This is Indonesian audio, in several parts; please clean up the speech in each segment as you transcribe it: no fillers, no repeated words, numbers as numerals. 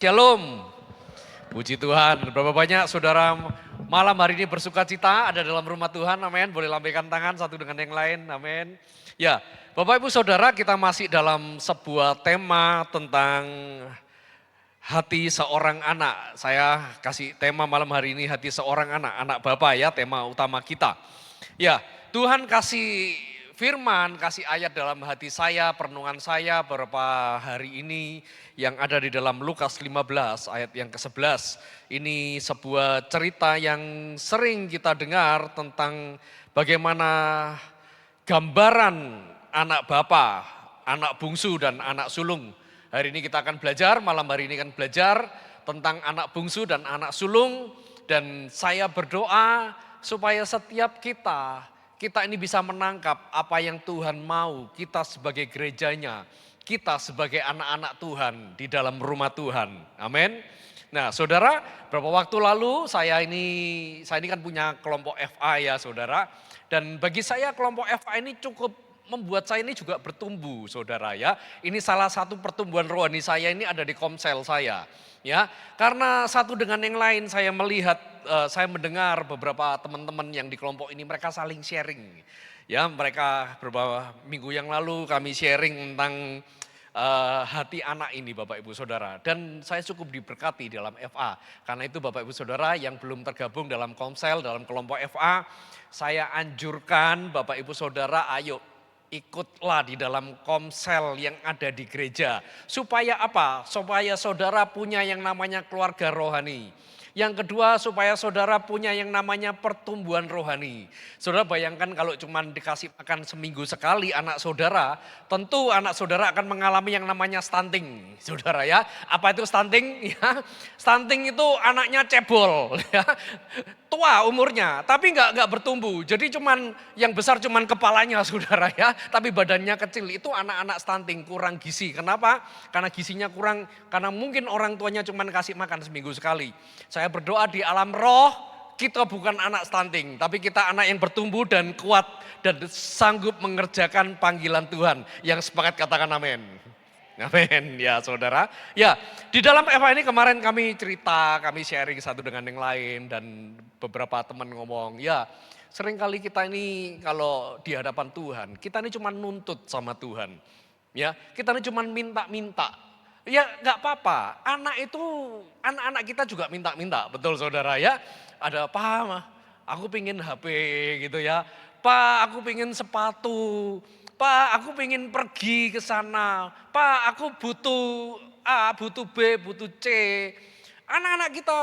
Shalom, puji Tuhan. Berapa banyak saudara malam hari ini bersuka cita ada dalam rumah Tuhan, amin. Boleh lambaikan tangan satu dengan yang lain, amin. Ya, Bapak Ibu Saudara, kita masih dalam sebuah tema tentang hati seorang anak. Saya kasih tema malam hari ini hati seorang anak, anak Bapa ya, tema utama kita. Ya, Tuhan kasih firman, kasih ayat dalam hati saya, perenungan saya beberapa hari ini yang ada di dalam Lukas 15 ayat yang ke-11. Ini sebuah cerita yang sering kita dengar tentang bagaimana gambaran anak bapa, anak bungsu dan anak sulung. Hari ini kita akan belajar, malam hari ini akan belajar tentang anak bungsu dan anak sulung. Dan saya berdoa supaya setiap kita ini bisa menangkap apa yang Tuhan mau, kita sebagai gerejanya, kita sebagai anak-anak Tuhan di dalam rumah Tuhan. Amin. Nah saudara, beberapa waktu lalu saya ini kan punya kelompok FA ya saudara. Dan bagi saya kelompok FA ini cukup membuat saya ini juga bertumbuh saudara ya. Ini salah satu pertumbuhan rohani saya ini ada di komsel saya. Ya, karena satu dengan yang lain saya melihat, saya mendengar beberapa teman-teman yang di kelompok ini mereka saling sharing. Ya, mereka beberapa minggu yang lalu kami sharing tentang hati anak ini Bapak Ibu Saudara. Dan saya cukup diberkati dalam FA. Karena itu Bapak Ibu Saudara yang belum tergabung dalam komsel, dalam kelompok FA, saya anjurkan Bapak Ibu Saudara ayo ikutlah di dalam komsel yang ada di gereja. Supaya apa? Supaya saudara punya yang namanya keluarga rohani. Yang kedua, supaya saudara punya yang namanya pertumbuhan rohani. Saudara bayangkan kalau cuma dikasih makan seminggu sekali anak saudara, tentu anak saudara akan mengalami yang namanya stunting. Saudara ya, apa itu stunting? Ya, stunting itu anaknya cebol. Ya. Tua umurnya, tapi nggak bertumbuh. Jadi cuman yang besar cuman kepalanya saudara ya, tapi badannya kecil. Itu anak-anak stunting, kurang gizi. Kenapa? Karena gizinya kurang, karena mungkin orang tuanya cuman kasih makan seminggu sekali. Saya berdoa di alam roh, kita bukan anak stunting, tapi kita anak yang bertumbuh dan kuat dan sanggup mengerjakan panggilan Tuhan. Yang sepakat katakan amin. Amin ya saudara. Ya di dalam Eva ini kemarin kami cerita, kami sharing satu dengan yang lain dan beberapa teman ngomong ya seringkali kita ini kalau di hadapan Tuhan kita ini cuma nuntut sama Tuhan. Ya kita ini cuma minta-minta. Ya gak apa-apa, anak-anak kita juga minta-minta, betul saudara ya. Ada apa? Aku pingin HP gitu ya. Pak aku pingin sepatu. Pak aku pengen pergi ke sana, Pak aku butuh A, butuh B, butuh C. Anak-anak kita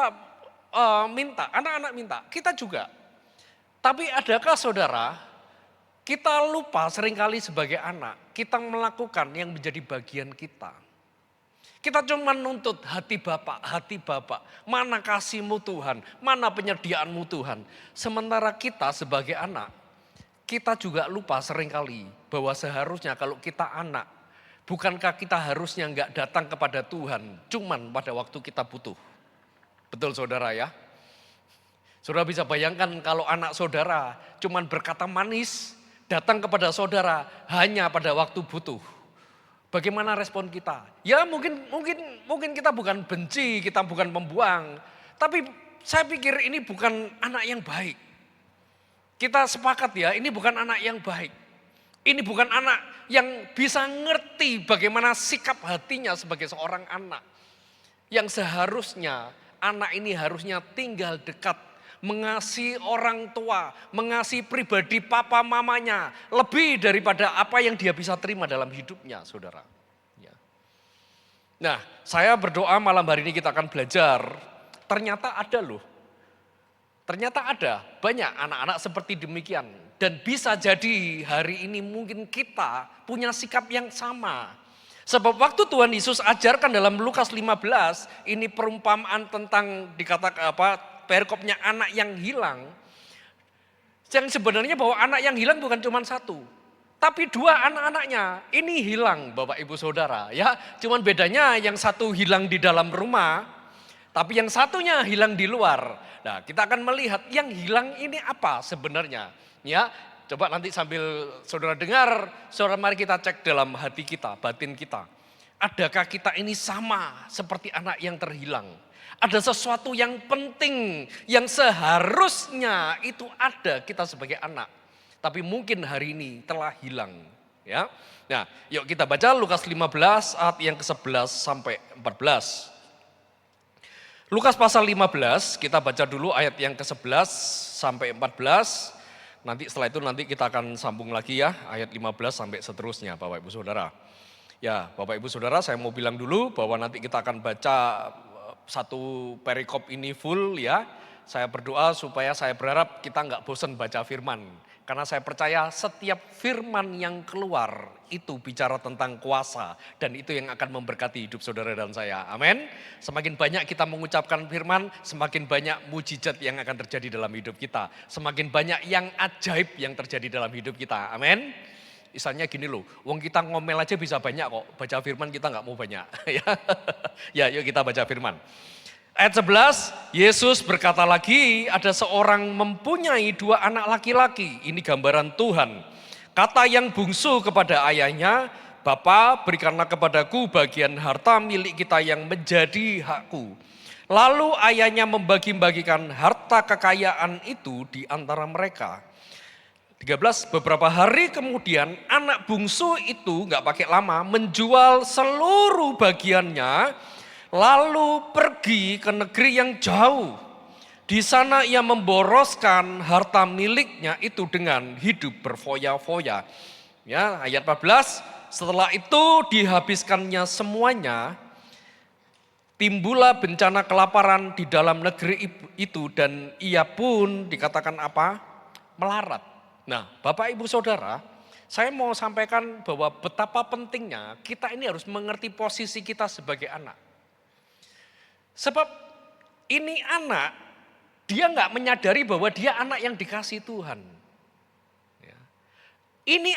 minta, anak-anak minta, kita juga. Tapi adakah saudara, kita lupa seringkali sebagai anak, kita melakukan yang menjadi bagian kita. Kita cuma nuntut hati Bapak, mana kasih-Mu Tuhan, mana penyediaan-Mu Tuhan. Sementara kita sebagai anak, kita juga lupa seringkali bahwa seharusnya kalau kita anak, bukankah kita harusnya enggak datang kepada Tuhan cuman pada waktu kita butuh. Betul saudara ya? Saudara bisa bayangkan kalau anak saudara cuman berkata manis, datang kepada saudara hanya pada waktu butuh. Bagaimana respon kita? Ya mungkin kita bukan benci, kita bukan membuang. Tapi saya pikir ini bukan anak yang baik. Kita sepakat ya, ini bukan anak yang baik. Ini bukan anak yang bisa ngerti bagaimana sikap hatinya sebagai seorang anak. Yang seharusnya anak ini harusnya tinggal dekat, mengasihi orang tua, mengasihi pribadi papa mamanya. Lebih daripada apa yang dia bisa terima dalam hidupnya saudara. Ya. Nah saya berdoa malam hari ini kita akan belajar, ternyata ada loh. Ternyata ada banyak anak-anak seperti demikian. Dan bisa jadi hari ini mungkin kita punya sikap yang sama. Sebab waktu Tuhan Yesus ajarkan dalam Lukas 15, ini perumpamaan tentang dikatakan perikopnya anak yang hilang. Yang sebenarnya bahwa anak yang hilang bukan cuma satu. Tapi dua anak-anaknya ini hilang Bapak Ibu Saudara. Ya, cuman bedanya yang satu hilang di dalam rumah, tapi yang satunya hilang di luar. Nah, kita akan melihat yang hilang ini apa sebenarnya. Ya, coba nanti sambil saudara dengar, saudara mari kita cek dalam hati kita, batin kita. Adakah kita ini sama seperti anak yang terhilang? Ada sesuatu yang penting yang seharusnya itu ada kita sebagai anak. Tapi mungkin hari ini telah hilang. Ya. Nah, yuk kita baca Lukas 15 ayat yang ke-11 sampai 14. Lukas pasal 15, kita baca dulu ayat yang ke-11 sampai 14. Nanti setelah itu kita akan sambung lagi ya, ayat 15 sampai seterusnya Bapak Ibu Saudara. Ya, Bapak Ibu Saudara, saya mau bilang dulu bahwa nanti kita akan baca satu perikop ini full ya. Saya berdoa supaya saya berharap kita nggak bosan baca firman. Karena saya percaya setiap firman yang keluar itu bicara tentang kuasa. Dan itu yang akan memberkati hidup saudara dan saya. Amin. Semakin banyak kita mengucapkan firman, semakin banyak mujizat yang akan terjadi dalam hidup kita. Semakin banyak yang ajaib yang terjadi dalam hidup kita. Amin. Misalnya gini loh, wong kita ngomel aja bisa banyak kok, baca firman kita nggak mau banyak. Ya, yuk kita baca firman. Ayat 11, Yesus berkata lagi, ada seorang mempunyai 2 anak laki-laki, ini gambaran Tuhan. Kata yang bungsu kepada ayahnya, Bapa berikanlah kepadaku bagian harta milik kita yang menjadi hakku. Lalu ayahnya membagi-bagikan harta kekayaan itu di antara mereka. 13, beberapa hari kemudian anak bungsu itu gak pakai lama menjual seluruh bagiannya lalu pergi ke negeri yang jauh. Di sana ia memboroskan harta miliknya itu dengan hidup berfoya-foya. Ya, ayat 14, setelah itu dihabiskannya semuanya, timbullah bencana kelaparan di dalam negeri itu dan ia pun dikatakan apa? Melarat. Nah, Bapak Ibu Saudara, saya mau sampaikan bahwa betapa pentingnya kita ini harus mengerti posisi kita sebagai anak. Sebab ini anak, dia nggak menyadari bahwa dia anak yang dikasih Tuhan. Ya. Ini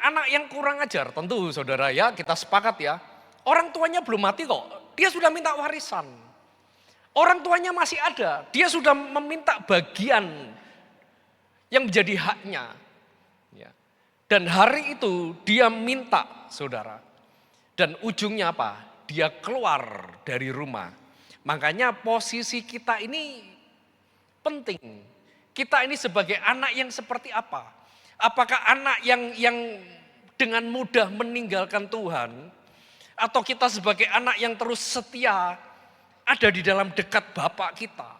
anak yang kurang ajar, tentu saudara ya, kita sepakat ya. Orang tuanya belum mati kok, dia sudah minta warisan. Orang tuanya masih ada, dia sudah meminta bagian yang menjadi haknya. Ya. Dan hari itu dia minta saudara. Dan ujungnya apa? Dia keluar dari rumah. Makanya posisi kita ini penting. Kita ini sebagai anak yang seperti apa? Apakah anak yang dengan mudah meninggalkan Tuhan? Atau kita sebagai anak yang terus setia ada di dalam dekat Bapak kita?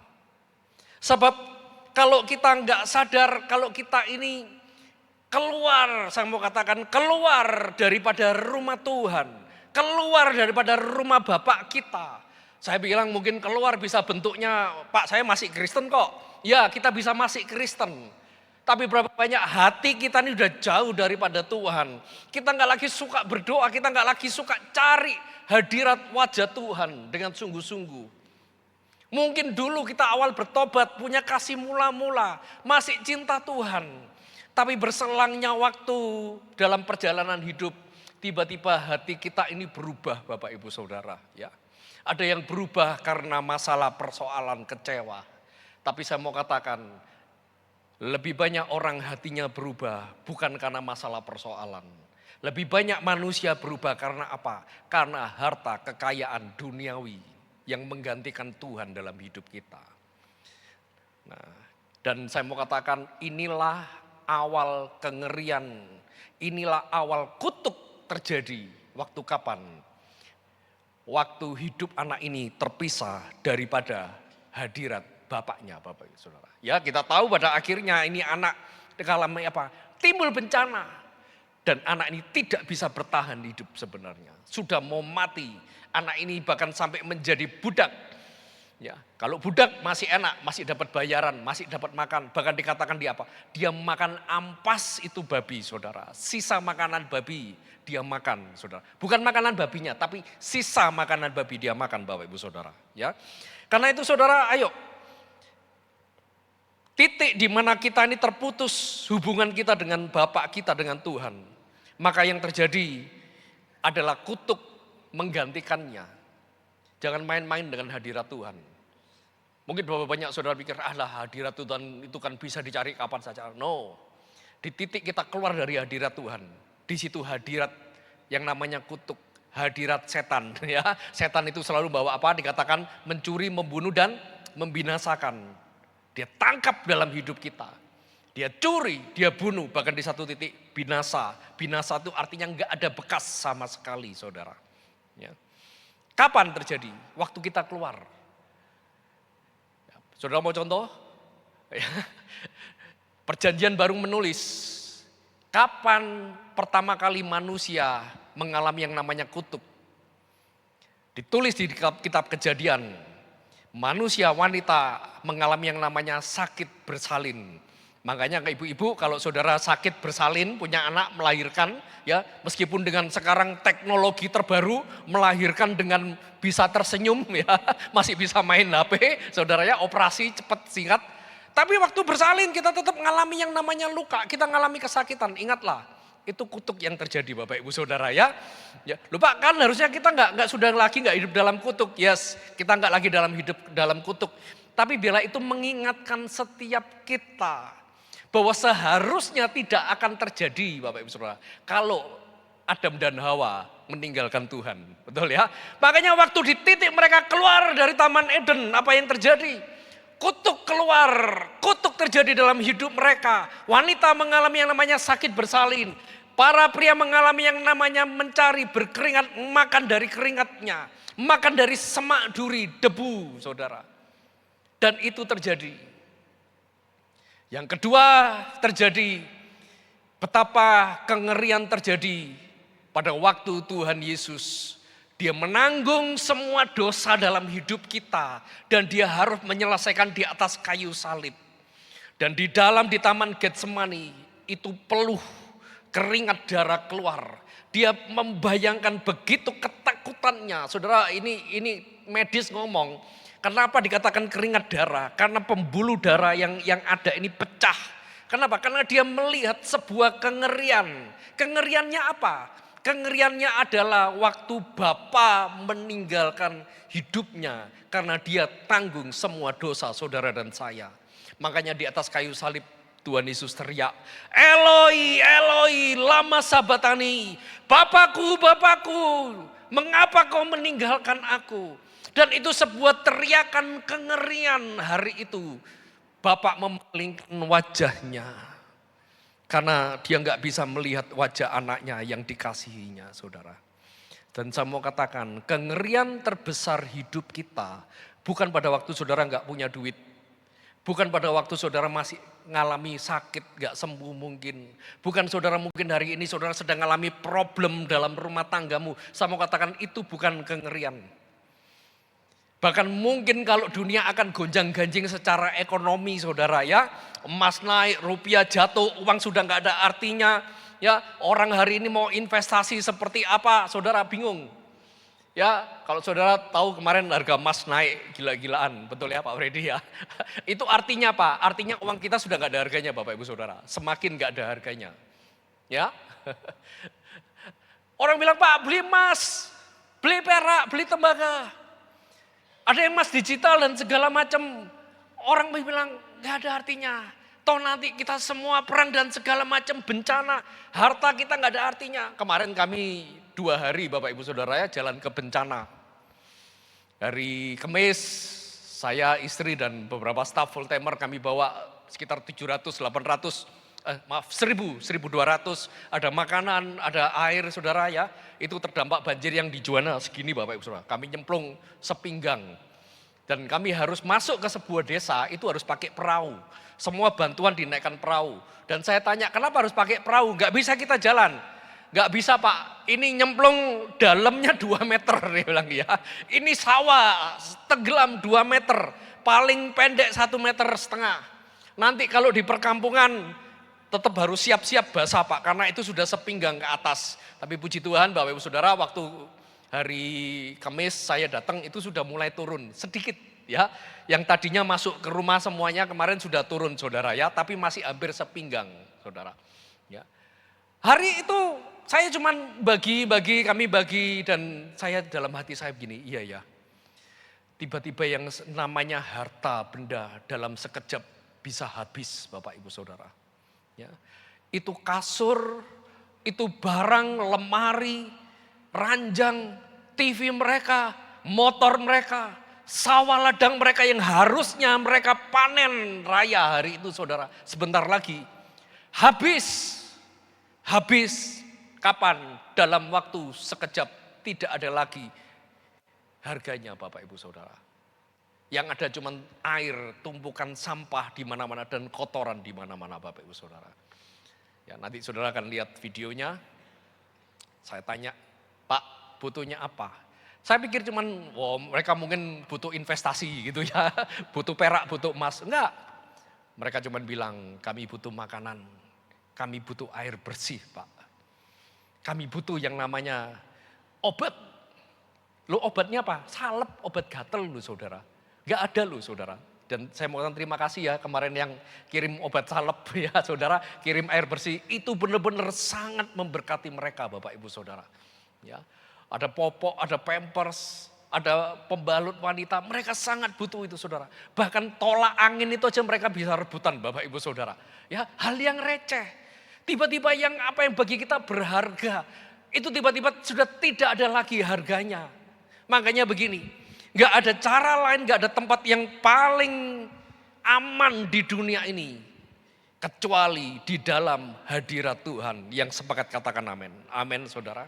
Sebab kalau kita nggak sadar, kalau kita ini keluar, saya mau katakan keluar daripada rumah Tuhan, keluar daripada rumah Bapak kita. Saya bilang mungkin keluar bisa bentuknya, Pak saya masih Kristen kok. Ya kita bisa masih Kristen. Tapi berapa banyak hati kita ini udah jauh daripada Tuhan. Kita nggak lagi suka berdoa, kita nggak lagi suka cari hadirat wajah Tuhan dengan sungguh-sungguh. Mungkin dulu kita awal bertobat, punya kasih mula-mula, masih cinta Tuhan. Tapi berselangnya waktu dalam perjalanan hidup, tiba-tiba hati kita ini berubah Bapak Ibu Saudara. Ya. Ada yang berubah karena masalah persoalan kecewa. Tapi saya mau katakan, lebih banyak orang hatinya berubah bukan karena masalah persoalan. Lebih banyak manusia berubah karena apa? Karena harta kekayaan duniawi yang menggantikan Tuhan dalam hidup kita. Nah, dan saya mau katakan inilah awal kengerian, inilah awal kutuk terjadi. Waktu kapan? Waktu hidup anak ini terpisah daripada hadirat bapaknya, Bapak Ibu Saudara. Ya, kita tahu pada akhirnya ini anak mengalami apa? Timbul bencana. Dan anak ini tidak bisa bertahan hidup sebenarnya. Sudah mau mati. Anak ini bahkan sampai menjadi budak. Ya, kalau budak masih enak, masih dapat bayaran, masih dapat makan. Bahkan dikatakan dia apa? Dia makan ampas itu babi, saudara. Sisa makanan babi dia makan, saudara. Bukan makanan babinya, tapi sisa makanan babi dia makan, Bapak Ibu Saudara. Ya, karena itu saudara, ayo. Titik di mana kita ini terputus hubungan kita dengan Bapak kita, dengan Tuhan. Maka yang terjadi adalah kutuk menggantikannya. Jangan main-main dengan hadirat Tuhan. Mungkin berapa banyak saudara pikir, hadirat Tuhan itu kan bisa dicari kapan saja. No, di titik kita keluar dari hadirat Tuhan. Di situ hadirat yang namanya kutuk, hadirat setan ya. Setan itu selalu bawa apa? Dikatakan mencuri, membunuh dan membinasakan. Dia tangkap dalam hidup kita. Dia curi, dia bunuh, bahkan di satu titik binasa. Binasa itu artinya enggak ada bekas sama sekali, saudara. Ya. Kapan terjadi? Waktu kita keluar. Saudara mau contoh? Perjanjian baru menulis, kapan pertama kali manusia mengalami yang namanya kutuk? Ditulis di kitab Kejadian, manusia wanita mengalami yang namanya sakit bersalin. Makanya ke ibu-ibu kalau saudara sakit bersalin, punya anak melahirkan, ya meskipun dengan sekarang teknologi terbaru melahirkan dengan bisa tersenyum ya, masih bisa main HP, saudara ya operasi cepat singkat. Tapi waktu bersalin kita tetap mengalami yang namanya luka, kita mengalami kesakitan. Ingatlah, itu kutuk yang terjadi Bapak Ibu Saudara ya. Lupa kan harusnya kita nggak hidup dalam kutuk. Yes, kita nggak lagi hidup dalam kutuk. Tapi bila itu mengingatkan setiap kita bahwa seharusnya tidak akan terjadi Bapak Ibu Saudara kalau Adam dan Hawa meninggalkan Tuhan. Betul ya? Makanya waktu di titik mereka keluar dari Taman Eden, apa yang terjadi? Kutuk keluar, kutuk terjadi dalam hidup mereka. Wanita mengalami yang namanya sakit bersalin. Para pria mengalami yang namanya mencari berkeringat, makan dari keringatnya. Makan dari semak duri, debu saudara. Dan itu terjadi. Yang kedua terjadi, betapa kengerian terjadi pada waktu Tuhan Yesus. Dia menanggung semua dosa dalam hidup kita. Dan dia harus menyelesaikan di atas kayu salib. Dan di Taman Getsemani itu peluh keringat darah keluar. Dia membayangkan begitu ketakutannya. Saudara ini medis ngomong. Kenapa dikatakan keringat darah? Karena pembuluh darah yang ada ini pecah. Kenapa? Karena dia melihat sebuah kengerian. Kengeriannya apa? Kengeriannya adalah waktu Bapa meninggalkan hidupnya karena dia tanggung semua dosa saudara dan saya. Makanya di atas kayu salib Tuhan Yesus teriak, Eloi, Eloi, lama sabatani. Bapakku, Bapakku, mengapa kau meninggalkan aku? Dan itu sebuah teriakan kengerian hari itu. Bapak memalingkan wajahnya. Karena dia nggak bisa melihat wajah anaknya yang dikasihinya, saudara. Dan saya mau katakan, kengerian terbesar hidup kita bukan pada waktu saudara nggak punya duit, bukan pada waktu saudara masih ngalami sakit nggak sembuh mungkin, bukan saudara mungkin hari ini saudara sedang mengalami problem dalam rumah tanggamu. Saya mau katakan itu bukan kengerian. Bahkan mungkin kalau dunia akan gonjang-ganjing secara ekonomi saudara ya. Emas naik, rupiah jatuh, uang sudah nggak ada artinya. Ya, orang hari ini mau investasi seperti apa saudara bingung. Ya, kalau saudara tahu kemarin harga emas naik gila-gilaan, betul ya Pak Freddy ya. Itu artinya apa? Artinya uang kita sudah nggak ada harganya Bapak Ibu Saudara. Semakin nggak ada harganya. Ya. Orang bilang Pak beli emas, beli perak, beli tembaga. Ada yang emas digital dan segala macam. Orang bilang gak ada artinya. Toh nanti kita semua perang dan segala macam bencana. Harta kita gak ada artinya. Kemarin kami 2 hari Bapak Ibu Saudara ya jalan ke bencana. Hari Kamis saya, istri dan beberapa staf full timer kami bawa sekitar 700, 800, 1.200. Ada makanan, ada air saudara ya. Itu terdampak banjir yang di Juwana segini Bapak Ibu Saudara. Kami nyemplung sepinggang. Dan kami harus masuk ke sebuah desa itu harus pakai perahu. Semua bantuan dinaikkan perahu. Dan saya tanya kenapa harus pakai perahu? Gak bisa kita jalan. Gak bisa Pak, ini nyemplung dalamnya 2 meter dia bilang ya. Ini sawah tenggelam 2 meter. Paling pendek 1,5 meter. Nanti kalau di perkampungan tetap harus siap-siap basah Pak. Karena itu sudah sepinggang ke atas. Tapi puji Tuhan Bapak Ibu Saudara waktu hari Kamis saya datang itu sudah mulai turun sedikit ya. Yang tadinya masuk ke rumah semuanya kemarin sudah turun saudara ya. Tapi masih hampir sepinggang saudara. Ya. Hari itu saya cuman kami bagi dan saya dalam hati saya begini, iya ya. Tiba-tiba yang namanya harta benda dalam sekejap bisa habis Bapak Ibu Saudara. Ya. Itu kasur, itu barang, lemari, ranjang, TV mereka, motor mereka, sawah ladang mereka yang harusnya mereka panen raya hari itu saudara. Sebentar lagi habis. Habis kapan? Dalam waktu sekejap, tidak ada lagi harganya Bapak Ibu Saudara. Yang ada cuma air, tumpukan sampah di mana-mana dan kotoran di mana-mana Bapak Ibu Saudara. Ya, nanti saudara akan lihat videonya. Saya tanya, Pak, butuhnya apa? Saya pikir cuman, mereka mungkin butuh investasi gitu ya. Butuh perak, butuh emas. Enggak. Mereka cuman bilang, kami butuh makanan. Kami butuh air bersih, Pak. Kami butuh yang namanya obat. Lo obatnya apa? Salep, obat gatel lo saudara. Enggak ada lo saudara. Dan saya mau terima kasih ya kemarin yang kirim obat salep ya saudara, kirim air bersih. Itu benar-benar sangat memberkati mereka Bapak Ibu Saudara. Ya, ada popok, ada pampers, ada pembalut wanita. Mereka sangat butuh itu saudara. Bahkan tolak angin itu aja mereka bisa rebutan Bapak Ibu Saudara. Ya, hal yang receh. Tiba-tiba yang apa yang bagi kita berharga, itu tiba-tiba sudah tidak ada lagi harganya. Makanya begini, gak ada cara lain, gak ada tempat yang paling aman di dunia ini. Kecuali di dalam hadirat Tuhan yang sepakat katakan amin. Amin saudara.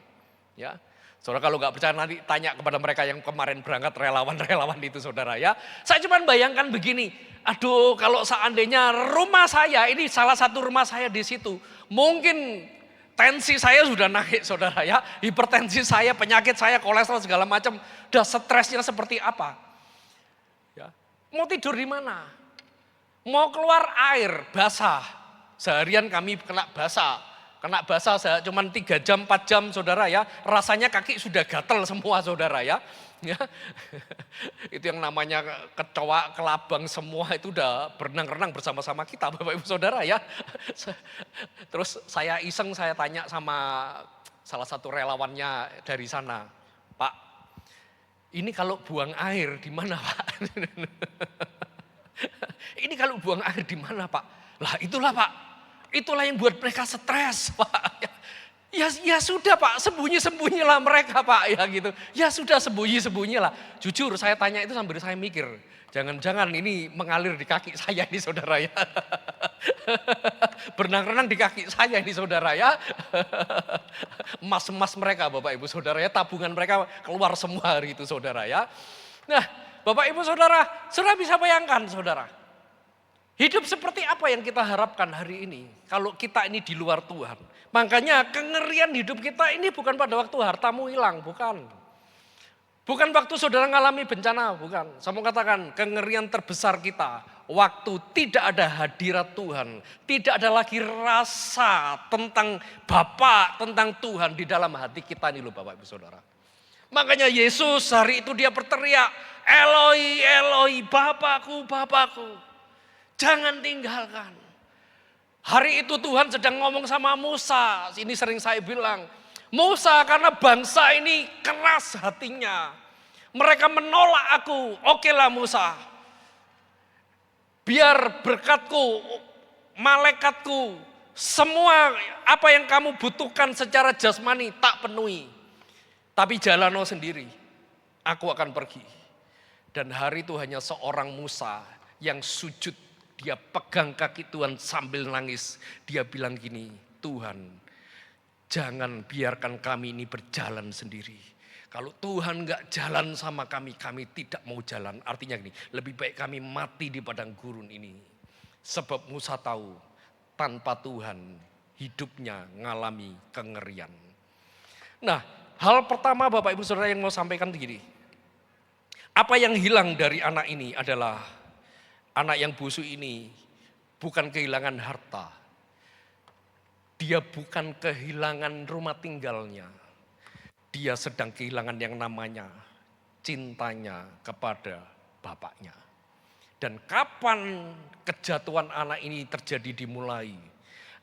Ya, saudara kalau gak percaya nanti tanya kepada mereka yang kemarin berangkat relawan-relawan itu saudara ya. Saya cuma bayangkan begini, aduh kalau seandainya rumah saya, ini salah satu rumah saya di situ. Mungkin tensi saya sudah naik saudara ya, hipertensi saya, penyakit saya, kolesterol segala macam, udah stresnya seperti apa. Ya. Mau tidur di mana? Mau keluar air basah, seharian kami kena basah cuma 3 jam, 4 jam saudara ya, rasanya kaki sudah gatel semua saudara ya. Ya. Itu yang namanya kecoa, kelabang semua itu udah berenang-renang bersama-sama kita Bapak Ibu Saudara ya. Terus saya iseng saya tanya sama salah satu relawannya dari sana, Pak, ini kalau buang air di mana Pak? Ini kalau buang air di mana Pak? Lah itulah Pak, itulah yang buat mereka stres Pak. Ya sudah Pak, sembunyi-sembunyilah mereka Pak ya gitu. Ya sudah sembunyi-sembunyilah. Jujur saya tanya itu sambil saya mikir, jangan-jangan ini mengalir di kaki saya ini saudara ya. Berenang-renang di kaki saya ini saudara ya. Emas-emas mereka Bapak Ibu Saudara ya, tabungan mereka keluar semua hari itu saudara ya. Nah Bapak Ibu Saudara, saudara bisa bayangkan saudara. Hidup seperti apa yang kita harapkan hari ini kalau kita ini di luar Tuhan. Makanya kengerian hidup kita ini bukan pada waktu hartamu hilang, bukan. Bukan waktu saudara mengalami bencana, bukan. Saya mau katakan kengerian terbesar kita waktu tidak ada hadirat Tuhan. Tidak ada lagi rasa tentang Bapa, tentang Tuhan di dalam hati kita ini loh Bapak Ibu Saudara. Makanya Yesus hari itu dia berteriak, Eloi, Eloi, Bapakku, Bapakku. Jangan tinggalkan. Hari itu Tuhan sedang ngomong sama Musa. Ini sering saya bilang. Musa karena bangsa ini keras hatinya. Mereka menolak aku. Okelah Musa. Biar berkatku, malaikatku, semua apa yang kamu butuhkan secara jasmani tak penuhi. Tapi jalanmu sendiri. Aku akan pergi. Dan hari itu hanya seorang Musa yang sujud. Dia pegang kaki Tuhan sambil nangis. Dia bilang gini, Tuhan jangan biarkan kami ini berjalan sendiri. Kalau Tuhan gak jalan sama kami, kami tidak mau jalan. Artinya gini, lebih baik kami mati di padang gurun ini. Sebab Musa tahu, tanpa Tuhan hidupnya ngalami kengerian. Nah, hal pertama Bapak Ibu Saudara yang mau sampaikan begini. Apa yang hilang dari anak ini adalah anak yang busuk ini bukan kehilangan harta. Dia bukan kehilangan rumah tinggalnya. Dia sedang kehilangan yang namanya cintanya kepada bapaknya. Dan kapan kejatuhan anak ini terjadi dimulai?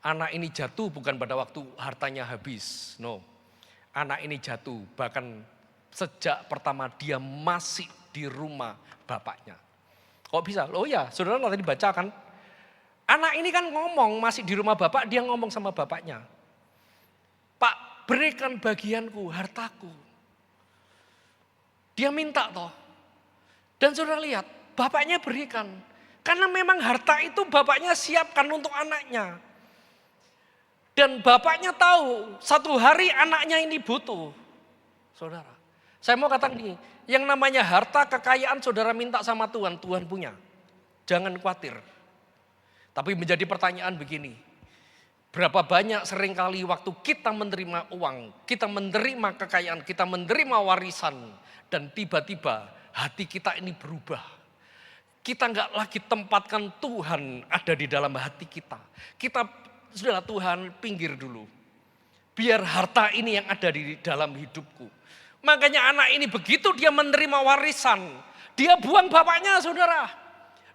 Anak ini jatuh bukan pada waktu hartanya habis. No. Anak ini jatuh bahkan sejak pertama dia masih di rumah bapaknya. Kok bisa? Oh ya, saudara tadi baca kan. Anak ini kan ngomong masih di rumah bapak, dia ngomong sama bapaknya. Pak, berikan bagianku, hartaku. Dia minta toh. Dan saudara lihat, bapaknya berikan. Karena memang harta itu bapaknya siapkan untuk anaknya. Dan bapaknya tahu satu hari anaknya ini butuh. Saudara, saya mau katakan ini, yang namanya harta kekayaan saudara minta sama Tuhan, Tuhan punya. Jangan khawatir. Tapi menjadi pertanyaan begini, berapa banyak seringkali waktu kita menerima uang, kita menerima kekayaan, kita menerima warisan, dan tiba-tiba hati kita ini berubah. Kita nggak lagi tempatkan Tuhan ada di dalam hati kita. Kita, sudahlah Tuhan pinggir dulu. Biar harta ini yang ada di dalam hidupku. Makanya anak ini begitu dia menerima warisan, dia buang bapaknya saudara.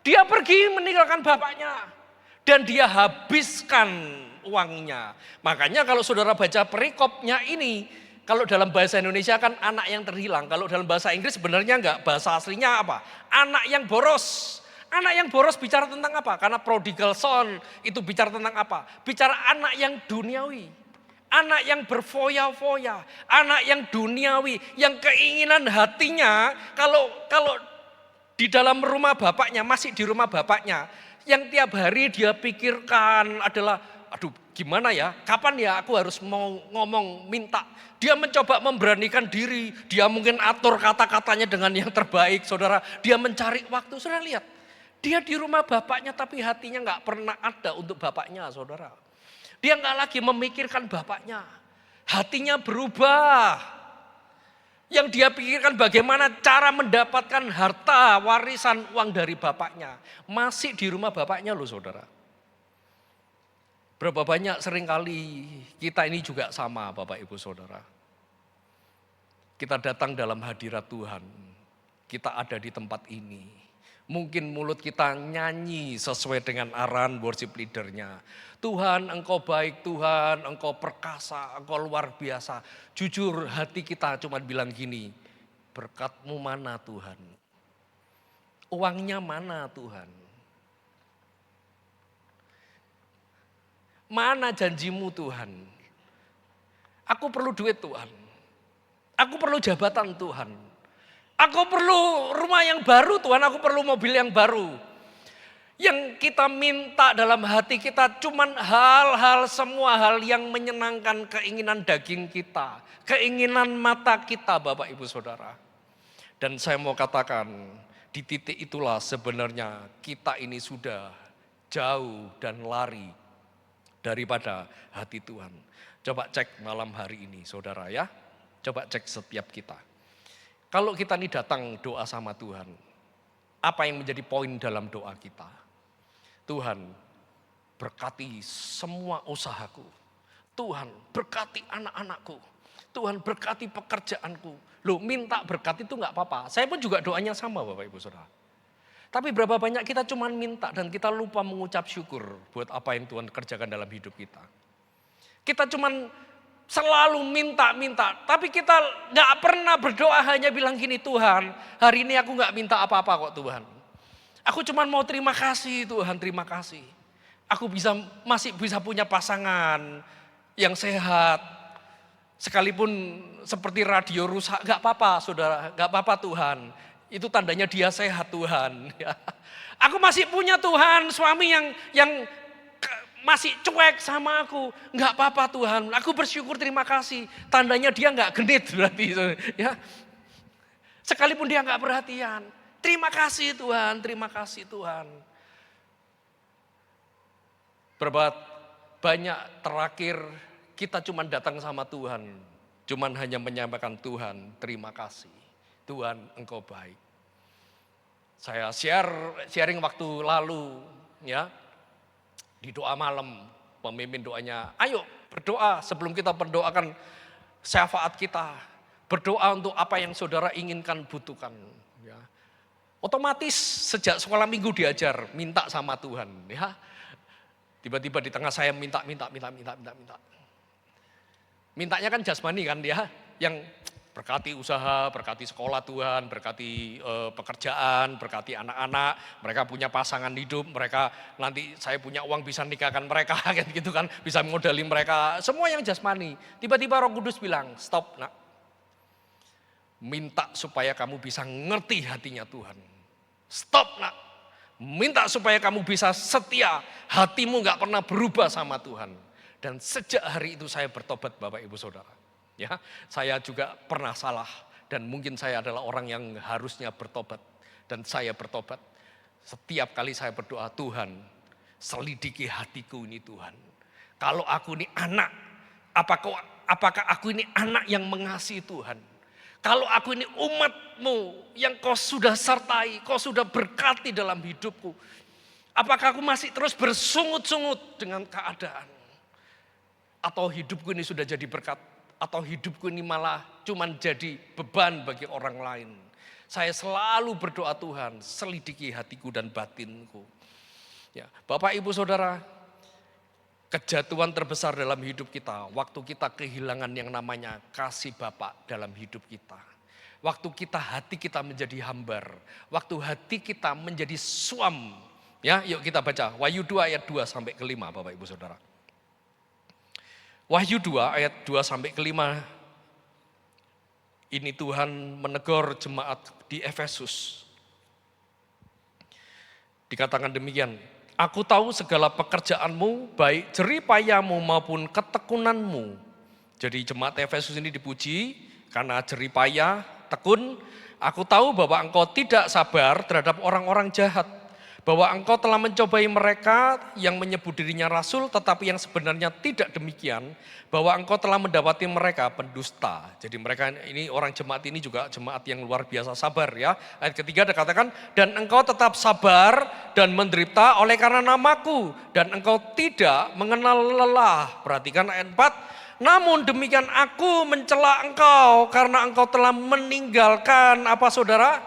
Dia pergi meninggalkan bapaknya. Dan dia habiskan uangnya. Makanya kalau saudara baca perikopnya ini, kalau dalam bahasa Indonesia kan anak yang terhilang. Kalau dalam bahasa Inggris sebenarnya enggak, bahasa aslinya apa? Anak yang boros. Anak yang boros bicara tentang apa? Karena prodigal son itu bicara tentang apa? Bicara anak yang duniawi. Anak yang berfoya-foya. Anak yang duniawi. Yang keinginan hatinya kalau di dalam rumah bapaknya, masih di rumah bapaknya. Yang tiap hari dia pikirkan adalah, aduh gimana ya, kapan ya aku harus mau ngomong minta. Dia mencoba memberanikan diri, dia mungkin atur kata-katanya dengan yang terbaik saudara. Dia mencari waktu, saudara lihat. Dia di rumah bapaknya tapi hatinya gak pernah ada untuk bapaknya saudara. Dia gak lagi memikirkan bapaknya, hatinya berubah. Yang dia pikirkan bagaimana cara mendapatkan harta warisan uang dari bapaknya. Masih di rumah bapaknya loh saudara. Berapa banyak seringkali kita ini juga sama Bapak Ibu Saudara. Kita datang dalam hadirat Tuhan. Kita ada di tempat ini. Mungkin mulut kita nyanyi sesuai dengan arahan worship leadernya. Tuhan engkau baik, Tuhan engkau perkasa, engkau luar biasa. Jujur hati kita cuma bilang gini, berkat-Mu mana Tuhan? Uangnya mana Tuhan? Mana janji-Mu Tuhan? Aku perlu duit Tuhan. Aku perlu jabatan Tuhan. Aku perlu rumah yang baru Tuhan, aku perlu mobil yang baru. Yang kita minta dalam hati kita cuman hal-hal, semua hal yang menyenangkan keinginan daging kita. Keinginan mata kita Bapak Ibu Saudara. Dan saya mau katakan di titik itulah sebenarnya kita ini sudah jauh dan lari daripada hati Tuhan. Coba cek malam hari ini saudara ya. Coba cek setiap kita. Kalau kita ini datang doa sama Tuhan, apa yang menjadi poin dalam doa kita? Tuhan berkati semua usahaku. Tuhan berkati anak-anakku. Tuhan berkati pekerjaanku. Loh minta berkat itu gak apa-apa. Saya pun juga doanya sama Bapak Ibu Saudara. Tapi berapa banyak kita cuma minta dan kita lupa mengucap syukur buat apa yang Tuhan kerjakan dalam hidup kita. Kita cuman selalu minta-minta, tapi kita gak pernah berdoa hanya bilang gini, Tuhan hari ini aku gak minta apa-apa kok Tuhan. Aku cuma mau terima kasih Tuhan, terima kasih. Aku masih bisa punya pasangan yang sehat. Sekalipun seperti radio rusak, gak apa-apa saudara, gak apa-apa Tuhan. Itu tandanya dia sehat Tuhan. Aku masih punya Tuhan, suami yang masih cuek sama aku, nggak apa-apa Tuhan, aku bersyukur terima kasih. Tandanya dia nggak genit berarti, ya. Sekalipun dia nggak perhatian, terima kasih Tuhan, terima kasih Tuhan. Berapa banyak terakhir kita cuma datang sama Tuhan, cuman hanya menyampaikan Tuhan, terima kasih, Tuhan Engkau baik. Saya sharing waktu lalu, ya. Di doa malam, pemimpin doanya, ayo berdoa sebelum kita berdoakan syafaat kita. Berdoa untuk apa yang saudara inginkan, butuhkan. Ya. Otomatis sejak sekolah minggu diajar, minta sama Tuhan. Ya. Tiba-tiba di tengah saya minta. Mintanya kan jasmani kan ya, yang Berkati usaha, berkati sekolah Tuhan, berkati pekerjaan, berkati anak-anak, mereka punya pasangan hidup, mereka nanti saya punya uang bisa nikahkan mereka, gitu kan, bisa modali mereka, semua yang jasmani. Tiba-tiba Roh Kudus bilang, stop nak, minta supaya kamu bisa ngerti hatinya Tuhan. Stop nak, minta supaya kamu bisa setia, hatimu gak pernah berubah sama Tuhan. Dan sejak hari itu saya bertobat Bapak Ibu Saudara. Ya, saya juga pernah salah dan mungkin saya adalah orang yang harusnya bertobat dan saya bertobat. Setiap kali saya berdoa, Tuhan, selidiki hatiku ini Tuhan. Kalau aku ini anak, apakah aku ini anak yang mengasihi Tuhan? Kalau aku ini umat-Mu yang Kau sudah sertai, Kau sudah berkati dalam hidupku, apakah aku masih terus bersungut-sungut dengan keadaan? Atau hidupku ini sudah jadi berkat? Atau hidupku ini malah cuman jadi beban bagi orang lain. Saya selalu berdoa Tuhan, selidiki hatiku dan batinku. Ya, Bapak Ibu Saudara, kejatuhan terbesar dalam hidup kita, waktu kita kehilangan yang namanya kasih Bapak dalam hidup kita. Waktu hati kita menjadi hambar, waktu hati kita menjadi suam. Ya, yuk kita baca Wahyu 2 ayat 2 sampai ke 5 Bapak Ibu Saudara. Wahyu 2 ayat 2 sampai ke 5. Ini Tuhan menegur jemaat di Efesus. Dikatakan demikian, aku tahu segala pekerjaanmu, baik jeripayamu maupun ketekunanmu. Jadi jemaat Efesus ini dipuji karena jeripayah, tekun. Aku tahu bahwa engkau tidak sabar terhadap orang-orang jahat. Bahwa engkau telah mencobai mereka yang menyebut dirinya rasul tetapi yang sebenarnya tidak demikian. Bahwa engkau telah mendapati mereka pendusta. Jadi mereka ini orang jemaat ini juga jemaat yang luar biasa sabar ya. Ayat ketiga dikatakan, dan engkau tetap sabar dan menderita oleh karena namaku. Dan engkau tidak mengenal lelah. Perhatikan ayat 4. Namun demikian aku mencela engkau karena engkau telah meninggalkan apa saudara?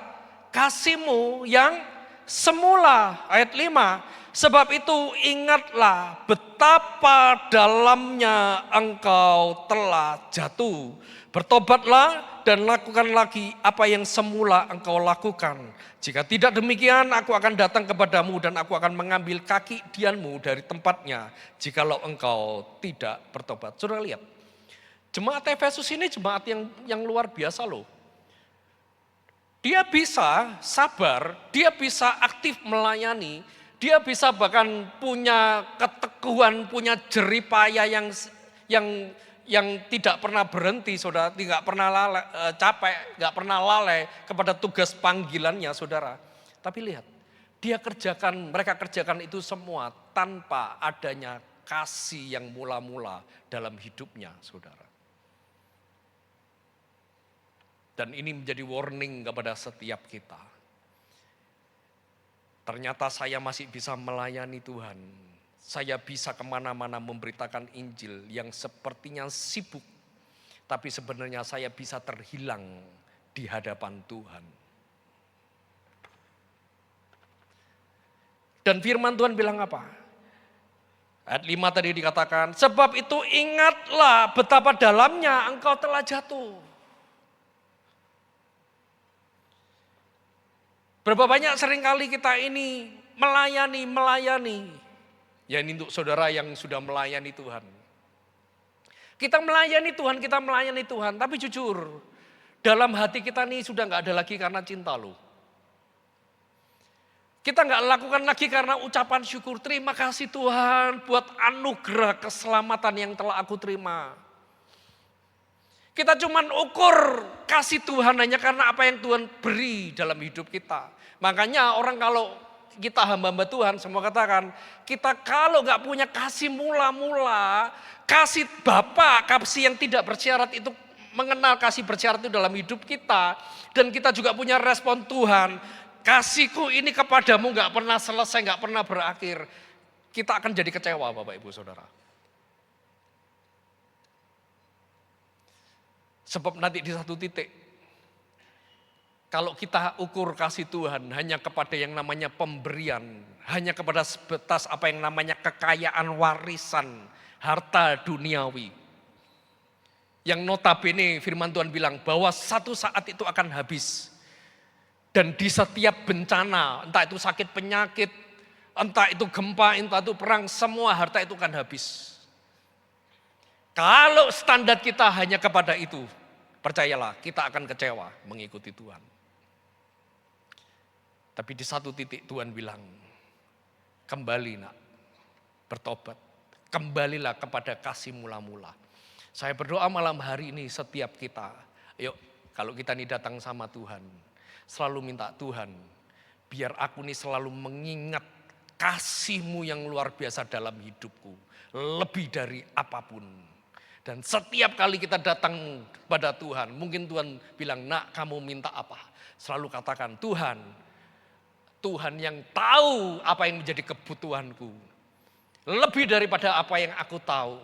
Kasihmu yang semula. Ayat 5, sebab itu ingatlah betapa dalamnya engkau telah jatuh. Bertobatlah dan lakukan lagi apa yang semula engkau lakukan. Jika tidak demikian aku akan datang kepadamu dan aku akan mengambil kaki dianmu dari tempatnya. Jikalau engkau tidak bertobat. Saudara lihat, jemaat Efesus ini jemaat yang luar biasa loh. Dia bisa sabar, dia bisa aktif melayani, dia bisa bahkan punya keteguhan, punya jeripaya yang tidak pernah berhenti, saudara, tidak pernah capek, tidak pernah lalai kepada tugas panggilannya, saudara. Tapi lihat, mereka kerjakan itu semua tanpa adanya kasih yang mula-mula dalam hidupnya, saudara. Dan ini menjadi warning kepada setiap kita. Ternyata saya masih bisa melayani Tuhan. Saya bisa kemana-mana memberitakan Injil yang sepertinya sibuk. Tapi sebenarnya saya bisa terhilang di hadapan Tuhan. Dan firman Tuhan bilang apa? Ayat 5 tadi dikatakan, sebab itu ingatlah betapa dalamnya engkau telah jatuh. Berapa banyak seringkali kita ini melayani. Ya ini untuk saudara yang sudah melayani Tuhan. Kita melayani Tuhan, tapi jujur, dalam hati kita ini sudah gak ada lagi karena cinta loh. Kita gak lakukan lagi karena ucapan syukur, terima kasih Tuhan buat anugerah keselamatan yang telah aku terima. Kita cuman ukur kasih Tuhan hanya karena apa yang Tuhan beri dalam hidup kita. Makanya orang kalau kita hamba-hamba Tuhan, semua katakan, kita kalau gak punya kasih mula-mula, kasih Bapa, kasih yang tidak bersyarat itu, mengenal kasih bersyarat itu dalam hidup kita. Dan kita juga punya respon Tuhan, kasihku ini kepadamu gak pernah selesai, gak pernah berakhir. Kita akan jadi kecewa Bapak Ibu Saudara. Sebab nanti di satu titik, kalau kita ukur kasih Tuhan hanya kepada yang namanya pemberian, hanya kepada sebatas apa yang namanya kekayaan warisan, harta duniawi. Yang notabene firman Tuhan bilang bahwa satu saat itu akan habis. Dan di setiap bencana, entah itu sakit penyakit, entah itu gempa, entah itu perang, semua harta itu akan habis. Kalau standar kita hanya kepada itu, percayalah kita akan kecewa mengikuti Tuhan. Tapi di satu titik Tuhan bilang, kembali nak, bertobat. Kembalilah kepada kasih mula-mula. Saya berdoa malam hari ini setiap kita, yuk kalau kita ini datang sama Tuhan, selalu minta Tuhan, biar aku ini selalu mengingat kasih-Mu yang luar biasa dalam hidupku. Lebih dari apapun. Dan setiap kali kita datang pada Tuhan, mungkin Tuhan bilang, nak kamu minta apa? Selalu katakan, Tuhan yang tahu apa yang menjadi kebutuhanku. Lebih daripada apa yang aku tahu.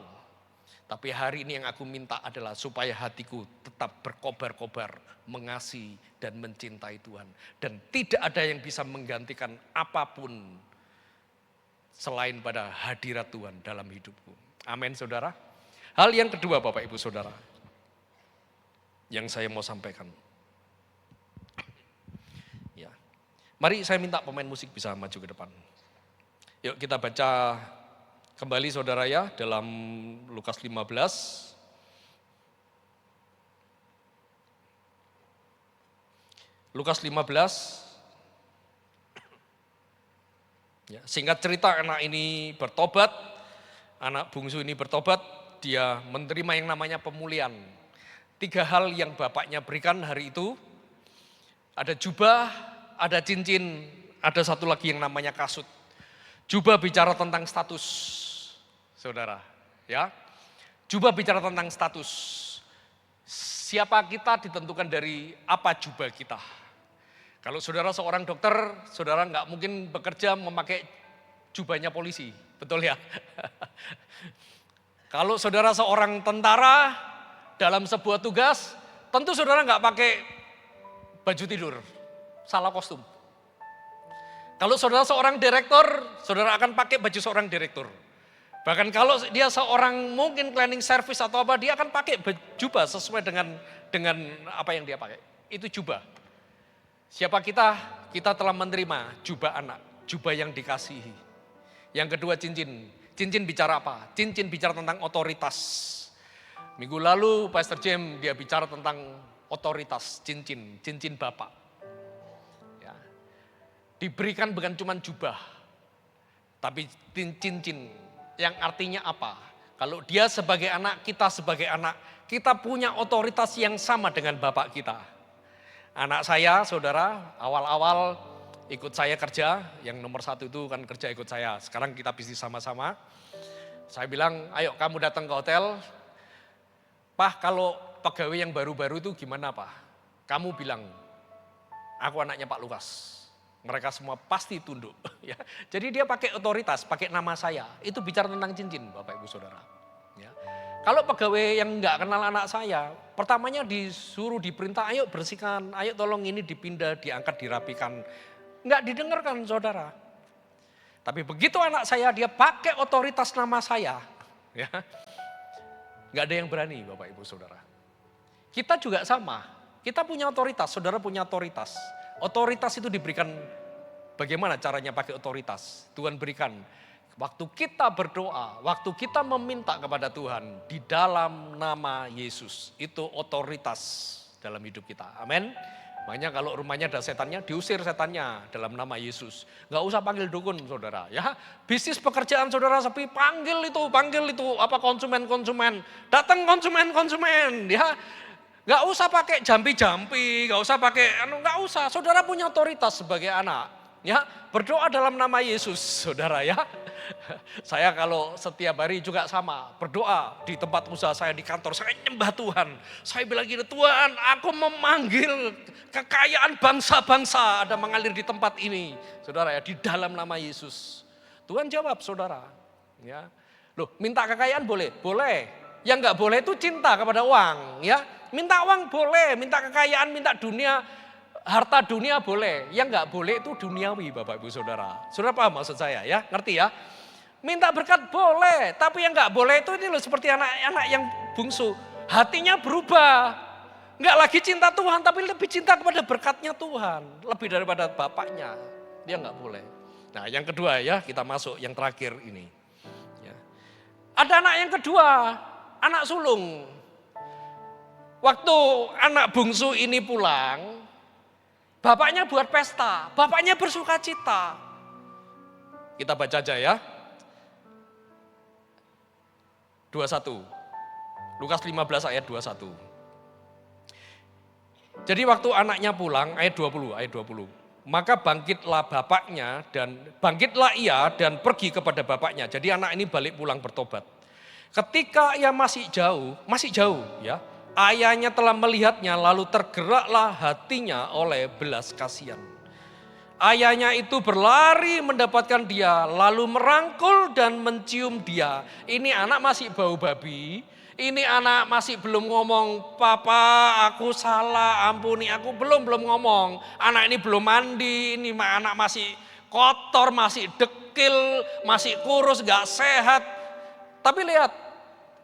Tapi hari ini yang aku minta adalah supaya hatiku tetap berkobar-kobar, mengasihi dan mencintai Tuhan. Dan tidak ada yang bisa menggantikan apapun selain pada hadirat Tuhan dalam hidupku. Amin saudara. Hal yang kedua Bapak Ibu Saudara, yang saya mau sampaikan. Ya. Mari saya minta pemain musik bisa maju ke depan. Yuk kita baca kembali saudara ya dalam Lukas 15. Lukas 15. Ya, singkat cerita anak ini bertobat, anak bungsu ini bertobat, dia menerima yang namanya pemulihan. 3 hal yang bapaknya berikan hari itu, ada jubah, ada cincin, ada satu lagi yang namanya kasut. Jubah bicara tentang status, saudara, ya. Jubah bicara tentang status. Siapa kita ditentukan dari apa jubah kita. Kalau saudara seorang dokter, saudara nggak mungkin bekerja memakai jubahnya polisi, betul ya? Kalau saudara seorang tentara dalam sebuah tugas, tentu saudara nggak pakai baju tidur, salah kostum. Kalau saudara seorang direktur, saudara akan pakai baju seorang direktur. Bahkan kalau dia seorang mungkin cleaning service atau apa, dia akan pakai jubah sesuai dengan apa yang dia pakai. Itu jubah. Siapa kita? Kita telah menerima jubah anak, jubah yang dikasihi. Yang kedua cincin. Cincin bicara apa? Cincin bicara tentang otoritas. Minggu lalu Pastor James dia bicara tentang otoritas, cincin Bapak. Ya. Diberikan bukan cuma jubah, tapi cincin yang artinya apa? Kalau dia sebagai anak, kita sebagai anak, kita punya otoritas yang sama dengan Bapak kita. Anak saya, saudara, awal-awal ikut saya kerja, yang nomor 1 itu kan kerja ikut saya. Sekarang kita bisnis sama-sama. Saya bilang, ayo kamu datang ke hotel. Pak, kalau pegawai yang baru-baru itu gimana Pak? Kamu bilang, aku anaknya Pak Lukas. Mereka semua pasti tunduk. Ya. Jadi dia pakai otoritas, pakai nama saya. Itu bicara tentang cincin Bapak Ibu Saudara. Ya. Kalau pegawai yang enggak kenal anak saya, pertamanya disuruh diperintah, ayo bersihkan, ayo tolong ini dipindah, diangkat, dirapikan. Enggak didengarkan saudara. Tapi begitu anak saya, dia pakai otoritas nama saya. Ya. Enggak ada yang berani Bapak Ibu Saudara. Kita juga sama, kita punya otoritas, saudara punya otoritas. Otoritas itu diberikan bagaimana caranya pakai otoritas. Tuhan berikan waktu kita berdoa, waktu kita meminta kepada Tuhan di dalam nama Yesus. Itu otoritas dalam hidup kita. Amin. Makanya kalau rumahnya ada setannya, diusir setannya dalam nama Yesus. Gak usah panggil dukun saudara ya. Bisnis pekerjaan saudara sepi, panggil itu apa konsumen. Datang konsumen ya. Gak usah pakai jampi-jampi, gak usah pakai gak usah. Saudara punya otoritas sebagai anak. Ya, berdoa dalam nama Yesus, saudara ya. Saya kalau setiap hari juga sama, berdoa di tempat usaha saya, di kantor, saya nyembah Tuhan. Saya bilang gini, Tuhan aku memanggil kekayaan bangsa-bangsa ada mengalir di tempat ini. Saudara ya, di dalam nama Yesus. Tuhan jawab saudara. Ya. Loh, minta kekayaan boleh? Boleh. Yang gak boleh itu cinta kepada uang. Ya. Minta uang boleh, minta kekayaan, minta dunia, harta dunia boleh. Yang gak boleh itu duniawi Bapak Ibu Saudara. Saudara paham maksud saya ya, ngerti ya? Minta berkat boleh, tapi yang gak boleh itu ini loh seperti anak-anak yang bungsu. hatinya berubah. Enggak lagi cinta Tuhan, tapi lebih cinta kepada berkatnya Tuhan. Lebih daripada bapaknya. Dia enggak boleh. Nah yang kedua ya, kita masuk yang terakhir ini. Ya. Ada anak yang kedua, anak sulung. Waktu anak bungsu ini pulang, bapaknya buat pesta, bapaknya bersuka cita. Kita baca aja ya. 21. Lukas 15 ayat 21. Jadi waktu anaknya pulang, ayat 20. Maka bangkitlah ia dan pergi kepada bapaknya. Jadi anak ini balik pulang bertobat. Ketika ia masih jauh ya. Ayahnya telah melihatnya lalu tergeraklah hatinya oleh belas kasihan. Ayahnya itu berlari mendapatkan dia, lalu merangkul dan mencium dia. Ini anak masih bau babi, ini anak masih belum ngomong, "Papa, aku salah, ampuni aku." Belum ngomong. Anak ini belum mandi, ini anak masih kotor, masih dekil, masih kurus, gak sehat. Tapi lihat,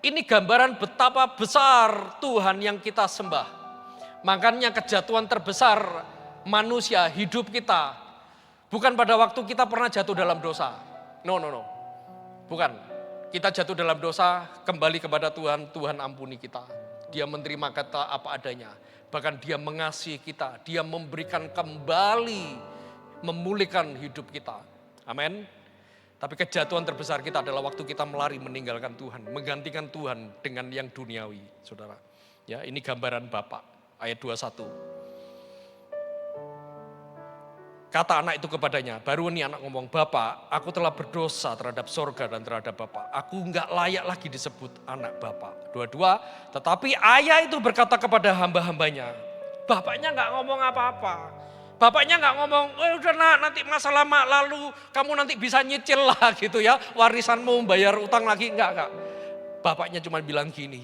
ini gambaran betapa besar Tuhan yang kita sembah. Makanya kejatuhan terbesar manusia, hidup kita, bukan pada waktu kita pernah jatuh dalam dosa. No. Bukan. Kita jatuh dalam dosa, kembali kepada Tuhan, Tuhan ampuni kita. Dia menerima kita apa adanya. Bahkan dia mengasihi kita, dia memberikan kembali, memulihkan hidup kita. Amin. Tapi kejatuhan terbesar kita adalah waktu kita melari meninggalkan Tuhan, menggantikan Tuhan dengan yang duniawi, saudara. Ya, ini gambaran Bapak, ayat 21. Kata anak itu kepadanya, baru ini anak ngomong, "Bapak, aku telah berdosa terhadap sorga dan terhadap Bapak. Aku enggak layak lagi disebut anak Bapak." 22, tetapi ayah itu berkata kepada hamba-hambanya, bapaknya enggak ngomong apa-apa. Bapaknya enggak ngomong, "Udah nak, nanti masalah lalu kamu nanti bisa nyicil lah gitu ya, warisanmu bayar utang lagi." Enggak. Bapaknya cuma bilang gini,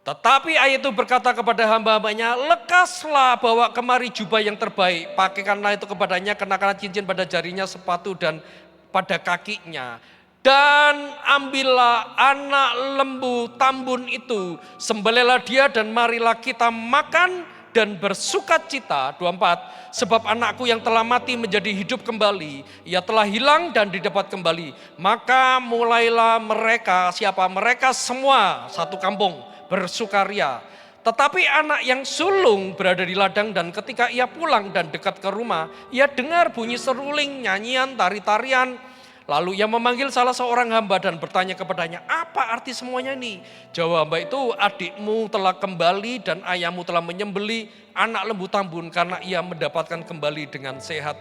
tetapi ayah itu berkata kepada hamba-hambanya, "Lekaslah, bawa kemari jubah yang terbaik, pakaikanlah itu kepadanya, kenakanlah cincin pada jarinya, sepatu dan pada kakinya. Dan ambillah anak lembu tambun itu, sembelihlah dia dan marilah kita makan dan bersukacita." 24, sebab anakku yang telah mati menjadi hidup kembali, ia telah hilang dan didapat kembali. Maka mulailah mereka, siapa? Mereka semua satu kampung bersukaria. Tetapi anak yang sulung berada di ladang dan ketika ia pulang dan dekat ke rumah, ia dengar bunyi seruling, nyanyian, tari-tarian. Lalu ia memanggil salah seorang hamba dan bertanya kepadanya, "Apa arti semuanya ini?" Jawab hamba itu, "Adikmu telah kembali dan ayahmu telah menyembeli anak lembu tambun karena ia mendapatkan kembali dengan sehat."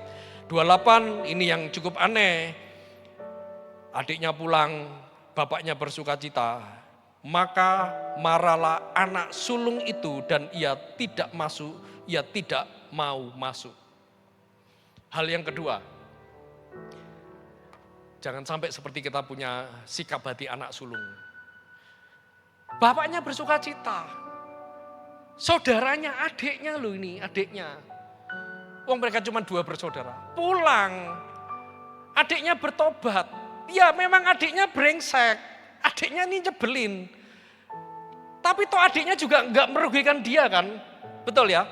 28, ini yang cukup aneh. Adiknya pulang, bapaknya bersukacita. Maka marahlah anak sulung itu dan ia tidak mau masuk. Hal yang kedua, jangan sampai seperti kita punya sikap hati anak sulung. Bapaknya bersukacita. Saudaranya, adiknya loh ini, adiknya. Wong mereka cuma 2 bersaudara. Pulang, adiknya bertobat. Ya memang adiknya brengsek, adiknya ini nyebelin. Tapi toh adiknya juga enggak merugikan dia kan, betul ya?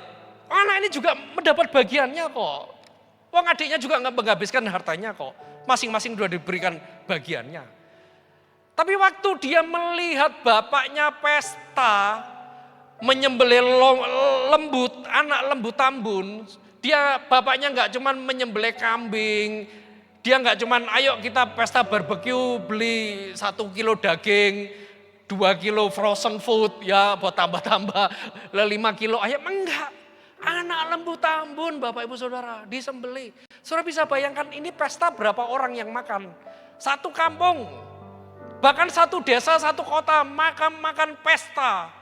Anak ini juga mendapat bagiannya kok. Wong adiknya juga enggak menghabiskan hartanya kok. Masing-masing sudah diberikan bagiannya. Tapi waktu dia melihat bapaknya pesta, menyembelih anak lembu tambun, bapaknya enggak cuma menyembelih kambing, dia enggak cuma ayo kita pesta barbeque beli 1 kilo daging, 2 kilo frozen food ya buat tambah-tambah 5 kilo ayam, enggak. Anak lembu tambun Bapak Ibu Saudara disembelih. Saudara bisa bayangkan ini pesta berapa orang yang makan? 1 kampung, bahkan 1 desa, 1 kota makan pesta.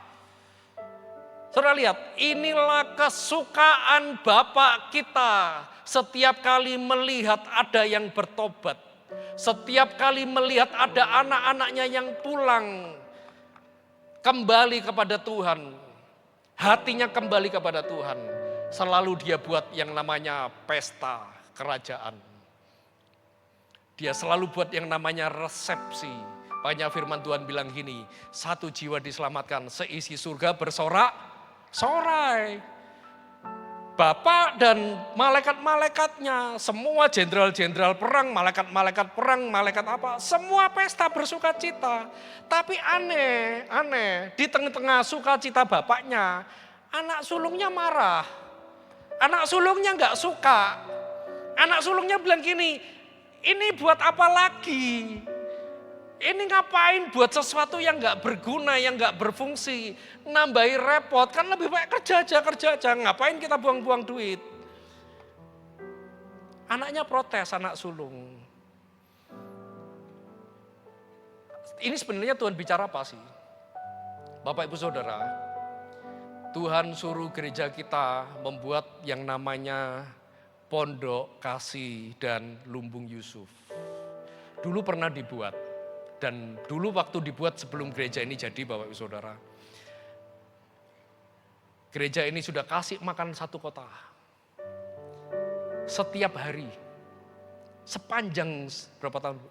Saudara lihat, inilah kesukaan Bapak kita setiap kali melihat ada yang bertobat. Setiap kali melihat ada anak-anaknya yang pulang kembali kepada Tuhan. Hatinya kembali kepada Tuhan. Selalu dia buat yang namanya pesta kerajaan. Dia selalu buat yang namanya resepsi. Makanya firman Tuhan bilang gini, satu jiwa diselamatkan, seisi surga bersorak-sorai. Bapa dan malaikat-malaikatnya, semua jenderal-jenderal perang, malaikat-malaikat perang, malaikat apa, semua pesta bersuka cita. Tapi aneh, di tengah-tengah sukacita bapaknya, anak sulungnya marah. Anak sulungnya nggak suka. Anak sulungnya bilang gini, ini buat apa lagi? Ini ngapain buat sesuatu yang gak berguna, yang gak berfungsi. Nambahi repot, kan lebih baik kerja aja. Ngapain kita buang-buang duit. Anaknya protes, anak sulung. Ini sebenarnya Tuhan bicara apa sih? Bapak Ibu Saudara, Tuhan suruh gereja kita membuat yang namanya Pondok Kasih dan Lumbung Yusuf. Dulu pernah dibuat. Dan dulu waktu dibuat sebelum gereja ini jadi Bapak Ibu Saudara. Gereja ini sudah kasih makan satu kota. Setiap hari. Sepanjang berapa tahun Bu?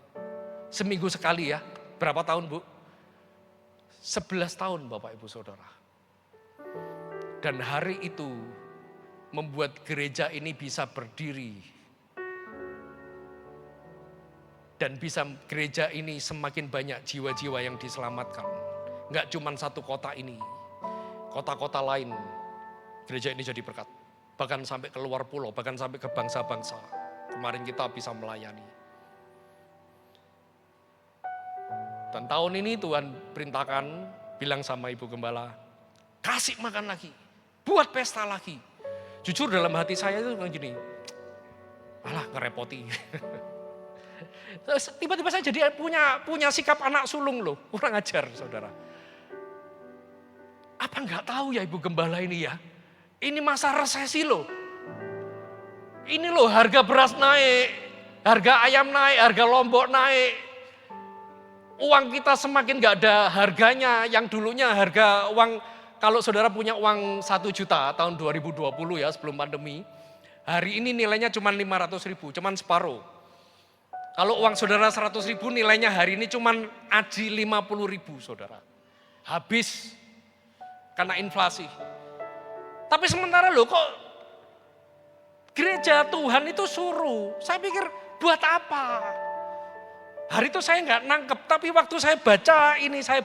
Seminggu sekali ya. Berapa tahun Bu? 11 tahun Bapak Ibu Saudara. Dan hari itu membuat gereja ini bisa berdiri. Dan bisa gereja ini semakin banyak jiwa-jiwa yang diselamatkan. Enggak cuma satu kota ini. Kota-kota lain gereja ini jadi berkat. Bahkan sampai ke luar pulau, bahkan sampai ke bangsa-bangsa. Kemarin kita bisa melayani. Dan tahun ini Tuhan perintahkan, bilang sama Ibu Gembala, kasih makan lagi, buat pesta lagi. Jujur dalam hati saya itu gini, alah ngerepoti. Tiba-tiba saya jadi punya sikap anak sulung loh, kurang ajar saudara. Apa nggak tahu ya Ibu Gembala ini ya, ini masa resesi loh. Ini loh harga beras naik, harga ayam naik, harga lombok naik. Uang kita semakin nggak ada harganya, yang dulunya harga uang, kalau saudara punya uang 1 juta tahun 2020 ya sebelum pandemi, hari ini nilainya cuma 500.000, cuma separuh. Kalau uang saudara 100.000 nilainya hari ini cuman aji 50.000 saudara. Habis karena inflasi. Tapi sementara loh kok gereja Tuhan itu suruh. Saya pikir buat apa? Hari itu saya nggak nangkep, tapi waktu saya baca ini, saya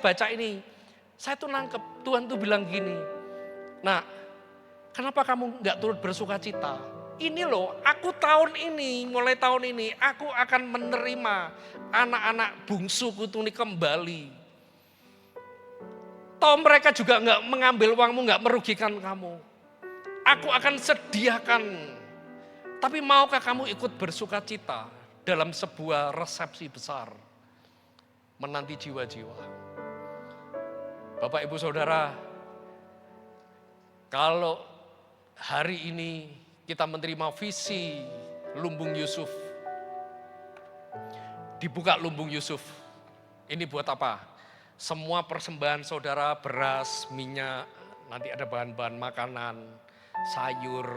tuh nangkep. Tuhan tuh bilang gini, nah kenapa kamu nggak turut bersuka cita? Ini loh, aku mulai tahun ini, aku akan menerima anak-anak bungsuku ini kembali. Toh mereka juga nggak mengambil uangmu, nggak merugikan kamu. Aku akan sediakan. Tapi maukah kamu ikut bersuka cita dalam sebuah resepsi besar, menanti jiwa-jiwa? Bapak Ibu Saudara, kalau hari ini kita menerima visi Lumbung Yusuf. Dibuka Lumbung Yusuf. Ini buat apa? Semua persembahan saudara, beras, minyak, nanti ada bahan-bahan makanan, sayur.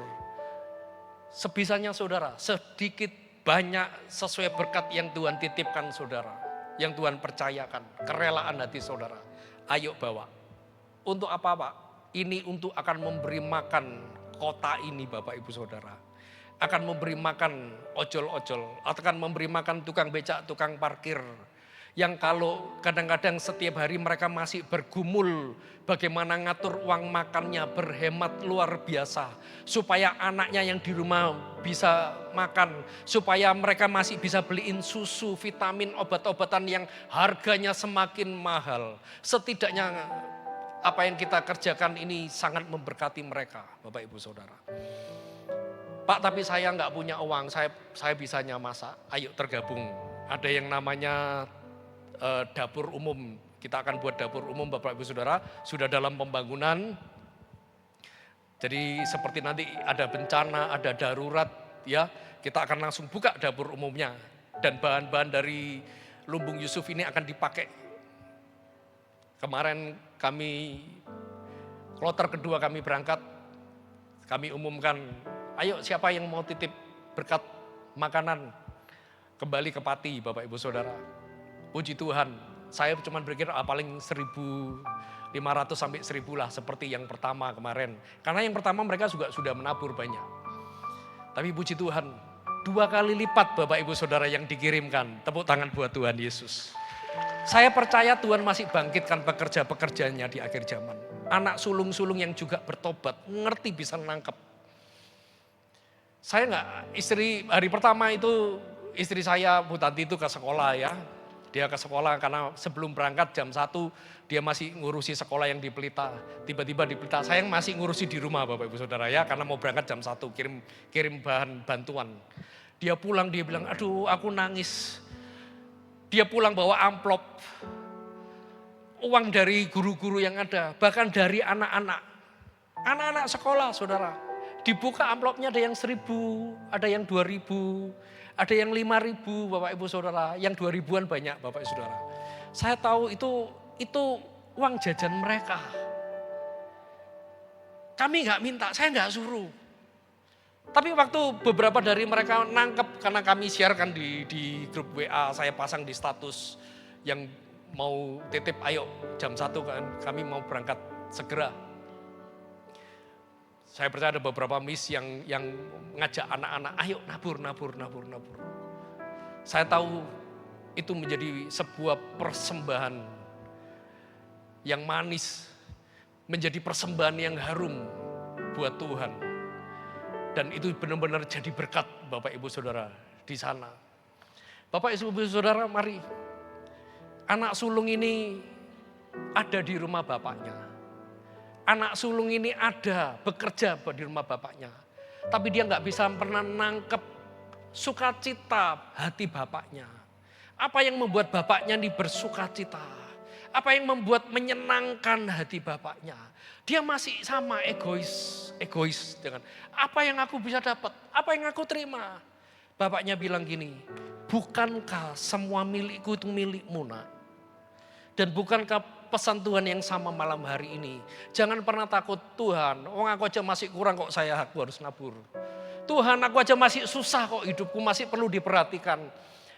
Sebisanya saudara, sedikit banyak sesuai berkat yang Tuhan titipkan saudara. Yang Tuhan percayakan, kerelaan hati saudara. Ayo bawa. Untuk apa Pak? Ini untuk akan memberi makan kota ini Bapak Ibu Saudara. Akan memberi makan ojol-ojol, akan memberi makan tukang becak, tukang parkir. Yang kalau kadang-kadang setiap hari mereka masih bergumul bagaimana ngatur uang makannya, berhemat luar biasa. Supaya anaknya yang di rumah bisa makan, supaya mereka masih bisa beliin susu, vitamin, obat-obatan yang harganya semakin mahal. Setidaknya apa yang kita kerjakan ini sangat memberkati mereka, Bapak Ibu Saudara. Pak, tapi saya nggak punya uang, saya bisanya masak. Ayo tergabung. Ada yang namanya dapur umum. Kita akan buat dapur umum, Bapak Ibu Saudara. Sudah dalam pembangunan. Jadi seperti nanti ada bencana, ada darurat, ya kita akan langsung buka dapur umumnya. Dan bahan-bahan dari Lumbung Yusuf ini akan dipakai. Kemarin kloter kedua kami berangkat, kami umumkan, ayo siapa yang mau titip berkat makanan, kembali ke Pati Bapak Ibu Saudara. Puji Tuhan, saya cuma berpikir paling 1.500 sampai 1.000 lah seperti yang pertama kemarin. Karena yang pertama mereka juga sudah menabur banyak. Tapi puji Tuhan, 2 kali lipat Bapak Ibu Saudara yang dikirimkan. Tepuk tangan buat Tuhan Yesus. Saya percaya Tuhan masih bangkitkan pekerja-pekerjanya di akhir zaman. Anak sulung-sulung yang juga bertobat, ngerti bisa nangkep. Saya hari pertama itu istri saya Bu Tanti itu ke sekolah ya. Dia ke sekolah karena sebelum berangkat jam 1 dia masih ngurusi sekolah yang di Pelita. Tiba-tiba di Pelita, saya yang masih ngurusi di rumah Bapak Ibu Saudara ya. Karena mau berangkat jam 1 kirim bahan bantuan. Dia pulang dia bilang, aduh aku nangis. Dia pulang bawa amplop. Uang dari guru-guru yang ada, bahkan dari anak-anak. Anak-anak sekolah saudara. Dibuka amplopnya ada yang 1.000, ada yang 2.000, ada yang 5.000 Bapak Ibu Saudara. Yang 2.000-an banyak Bapak Ibu Saudara. Saya tahu itu uang jajan mereka. Kami nggak minta, saya nggak suruh. Tapi waktu beberapa dari mereka nangkep, karena kami siarkan di grup WA, saya pasang di status yang mau titip, ayo jam 1 kan, kami mau berangkat segera. Saya percaya ada beberapa miss yang ngajak anak-anak, ayo nabur. Saya tahu itu menjadi sebuah persembahan yang manis, menjadi persembahan yang harum buat Tuhan. Dan itu benar-benar jadi berkat Bapak Ibu Saudara di sana. Bapak Ibu Saudara, mari. Anak sulung ini ada di rumah bapaknya. Anak sulung ini ada bekerja di rumah bapaknya. Tapi dia nggak bisa pernah nangkep sukacita hati bapaknya. Apa yang membuat bapaknya ini bersukacita? Apa yang membuat menyenangkan hati bapaknya? Dia masih sama egois dengan apa yang aku bisa dapat, apa yang aku terima. Bapaknya bilang gini, bukankah semua milikku itu milikmu nak? Dan bukankah pesan Tuhan yang sama malam hari ini? Jangan pernah takut Tuhan, aku aja masih kurang kok aku harus nabur. Tuhan aku aja masih susah kok hidupku masih perlu diperhatikan.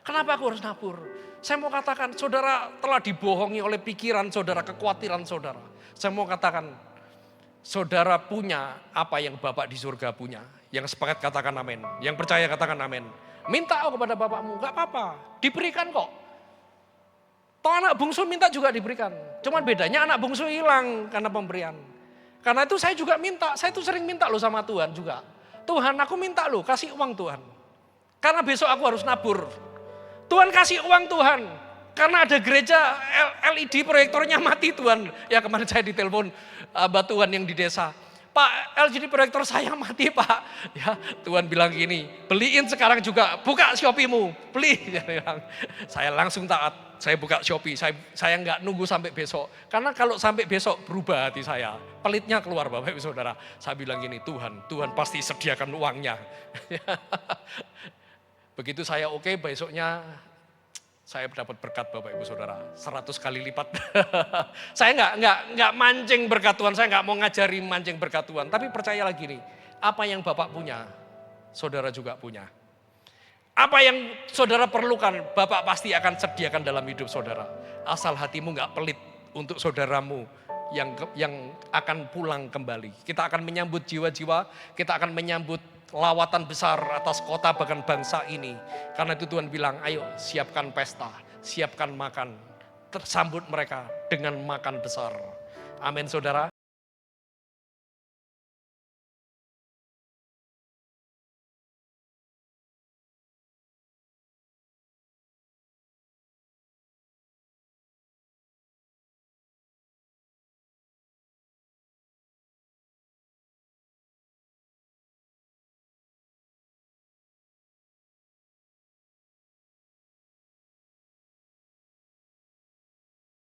Kenapa aku harus nabur? Saya mau katakan saudara telah dibohongi oleh pikiran saudara, kekhawatiran saudara. Saya mau katakan saudara punya apa yang Bapak di surga punya. Yang sepakat katakan amin. Yang percaya katakan amin. Minta kepada Bapakmu, gak apa-apa. Diberikan kok. Toh anak bungsu minta juga diberikan. Cuman bedanya anak bungsu hilang karena pemberian. Karena itu saya juga minta. Saya tuh sering minta loh sama Tuhan juga. Tuhan aku minta loh kasih uang Tuhan. Karena besok aku harus nabur. Tuhan kasih uang Tuhan. Karena ada gereja LED proyektornya mati Tuhan. Ya kemarin saya ditelepon Mbak Tuhan yang di desa. Pak LCD proyektor saya mati Pak. Ya Tuhan bilang gini, beliin sekarang juga, buka Shopee-mu, beli. Saya langsung taat, saya buka Shopee, saya nggak nunggu sampai besok. Karena kalau sampai besok berubah hati saya, pelitnya keluar Bapak Ibu Saudara. Saya bilang gini, Tuhan pasti sediakan uangnya. Begitu saya oke, besoknya saya dapat berkat Bapak Ibu Saudara, 100 kali lipat. Saya nggak mancing berkat Tuhan, saya nggak mau ngajari mancing berkat Tuhan. Tapi percayalah gini, apa yang Bapak punya, saudara juga punya. Apa yang saudara perlukan, Bapak pasti akan sediakan dalam hidup saudara. Asal hatimu nggak pelit untuk saudaramu yang akan pulang kembali. Kita akan menyambut jiwa-jiwa, kita akan menyambut lawatan besar atas kota bahkan bangsa ini. Karena itu Tuhan bilang, ayo siapkan pesta, siapkan makan. Tersambut mereka dengan makan besar. Amin saudara.